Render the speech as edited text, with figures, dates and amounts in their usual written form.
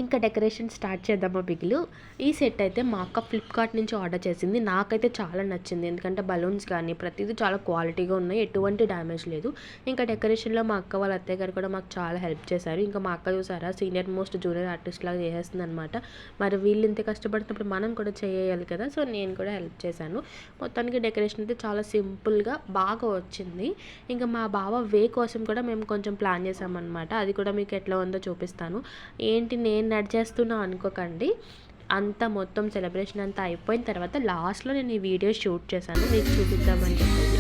ఇంకా decoration start చేద్దామా బిగులు. ఈ సెట్ అయితే మా అక్క ఫ్లిప్కార్ట్ నుంచి ఆర్డర్ చేసింది. నాకైతే చాలా నచ్చింది. ఎందుకంటే బలూన్స్ కానీ ప్రతిదీ చాలా క్వాలిటీగా ఉన్నాయి. ఎటువంటి డ్యామేజ్ లేదు. ఇంకా డెకరేషన్లో మా అక్క వాళ్ళ అత్తయ్య గారు కూడా మాకు చాలా హెల్ప్ చేశారు. ఇంకా మా అక్క చూసారా సీనియర్ మోస్ట్ జూనియర్ ఆర్టిస్ట్ లాగా చేసేస్తుంది అనమాట. మరి వీళ్ళు ఇంత కష్టపడుతున్నప్పుడు మనం కూడా చేయాలి కదా. సో నేను కూడా హెల్ప్ చేశాను. మొత్తానికి డెకరేషన్ అయితే చాలా సింపుల్గా బాగా వచ్చింది. ఇంకా మా బావ వే కోసం కూడా మేము కొంచెం ప్లాన్ చేసామన్నమాట. అది కూడా మీకు ఎట్లా ఉందో చూపిస్తాను. ఏంటి నేను నడిచేస్తున్నా అనుకోకండి. అంతా మొత్తం సెలబ్రేషన్ అంతా అయిపోయిన తర్వాత లాస్ట్లో నేను ఈ వీడియో షూట్ చేశాను మీకు చూపిద్దామని చెప్పేసి.